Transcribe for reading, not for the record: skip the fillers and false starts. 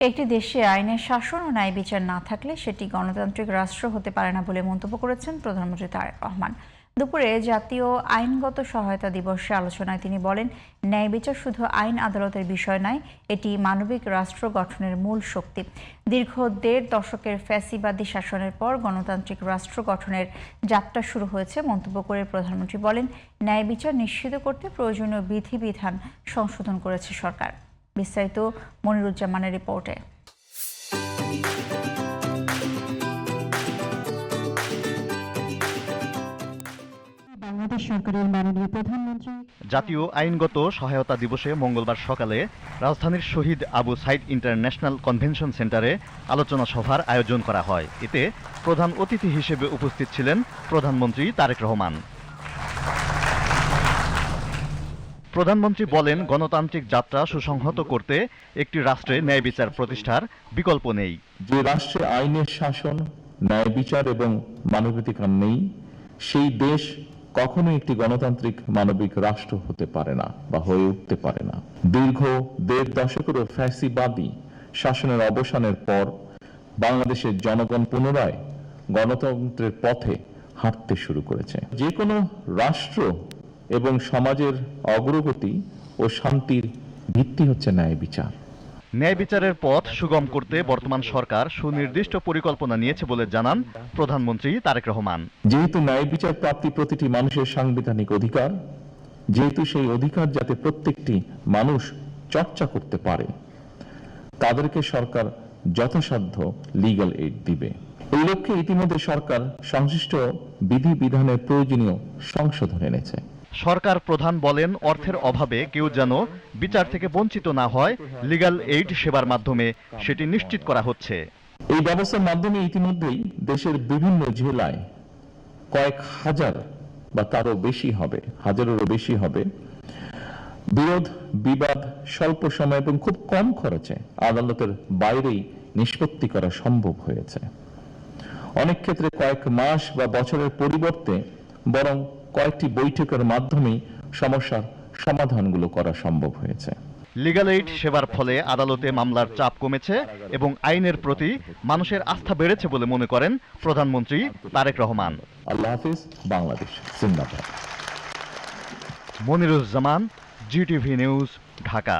একটি দেশে আইনের শাসন ও ন্যায় বিচার না থাকলে সেটি গণতান্ত্রিক রাষ্ট্র হতে পারে না বলে মন্তব্য করেছেন প্রধানমন্ত্রী তারেক রহমান। দুপুরে জাতীয় আইনগত সহায়তা দিবসে আলোচনায় তিনি বলেন, ন্যায় বিচার শুধু আইন আদালতের বিষয় নয়, এটি মানবিক রাষ্ট্র গঠনের মূল শক্তি। দীর্ঘ ১.৫ দশকের ফ্যাসিবাদী শাসনের পর গণতান্ত্রিক রাষ্ট্র গঠনের যাত্রা শুরু হয়েছে মন্তব্য করে প্রধানমন্ত্রী বলেন, ন্যায় বিচার নিশ্চিত করতে প্রয়োজনীয় বিধিবিধান সংশোধন করেছে সরকার। বিস্তারিত মনিরুজ্জামানের রিপোর্টে। বাংলাদেশ সরকারের মাননীয় প্রধানমন্ত্রী জাতীয় আইনগত সহায়তা দিবসে মঙ্গলবার সকালে রাজধানীর শহীদ আবু সাইদ ইন্টারন্যাশনাল কনভেনশন সেন্টারে আলোচনা সভার আয়োজন করা হয়। এতে প্রধান অতিথি হিসেবে উপস্থিত ছিলেন প্রধানমন্ত্রী তারেক রহমান। প্রধানমন্ত্রী বলেন, গণতান্ত্রিক যাত্রা সুসংহত করতে একটি রাষ্ট্রে ন্যায় বিচার প্রতিষ্ঠার বিকল্প নেই। যে রাষ্ট্রে আইনের শাসন, ন্যায় বিচার এবং মানবাধিকার নেই, সেই দেশ কখনোই একটি গণতান্ত্রিক মানবিক রাষ্ট্র হতে পারে না বা হয়ে উঠতে পারে না। দীর্ঘ ১.৫ দশকেরও ফ্যাসিবাদী শাসনের অবসানের পর বাংলাদেশের জনগণ পুনরায় গণতন্ত্রের পথে হাঁটতে শুরু করেছে। যে কোনো রাষ্ট্র এবং সমাজের অগ্রগতি ও শান্তির ভিত্তি হচ্ছে ন্যায় বিচার। ন্যায় বিচারের পথ সুগম করতে বর্তমান সরকার সুনির্দিষ্ট পরিকল্পনা নিয়েছে বলে জানান প্রধানমন্ত্রী তারেক রহমান। যেহেতু ন্যায় বিচার প্রাপ্তি প্রতিটি মানুষের সাংবিধানিক অধিকার, যেহেতু সেই অধিকার যাতে প্রত্যেকটি মানুষ চর্চা করতে পারে, তাদেরকে সরকার যথাসাধ্য লিগ্যাল এইড দিবে। এই লক্ষ্যে ইতিমধ্যে সরকার সংশ্লিষ্ট বিধিবিধানের প্রয়োজনীয় সংশোধন এনেছে। সরকার প্রধান বলেন, অর্থের অভাবে কেউ যেন বিচার থেকে বঞ্চিত না হয়, লিগ্যাল এইড সেবার মাধ্যমে সেটি নিশ্চিত করা হচ্ছে। এই ব্যবস্থার মাধ্যমে ইতিমধ্যেই দেশের বিভিন্ন জেলায় কয়েক হাজার বা তারও বেশি হবে, হাজারেরও বেশি হবে, বিরোধ বিবাদ স্বল্প সময় এবং খুব কম খরচে আদালতের বাইরেই নিষ্পত্তি করা সম্ভব হয়েছে। অনেক ক্ষেত্রে কয়েক মাস বা বছরের পরিবর্তে বরং কয়েকটি বৈঠকের মাধ্যমেই সমস্যার সমাধানগুলো করা সম্ভব হয়েছে। লিগ্যাল এইড সেবার ফলে আদালতে মামলার চাপ কমেছে এবং আইনের প্রতি মানুষের আস্থা বেড়েছে বলে মনে করেন প্রধানমন্ত্রী তারেক রহমান। আল্লাহ হাফিজ। বাংলাদেশ জিন্দাবাদ। Moniruzzaman, GTV news, Dhaka.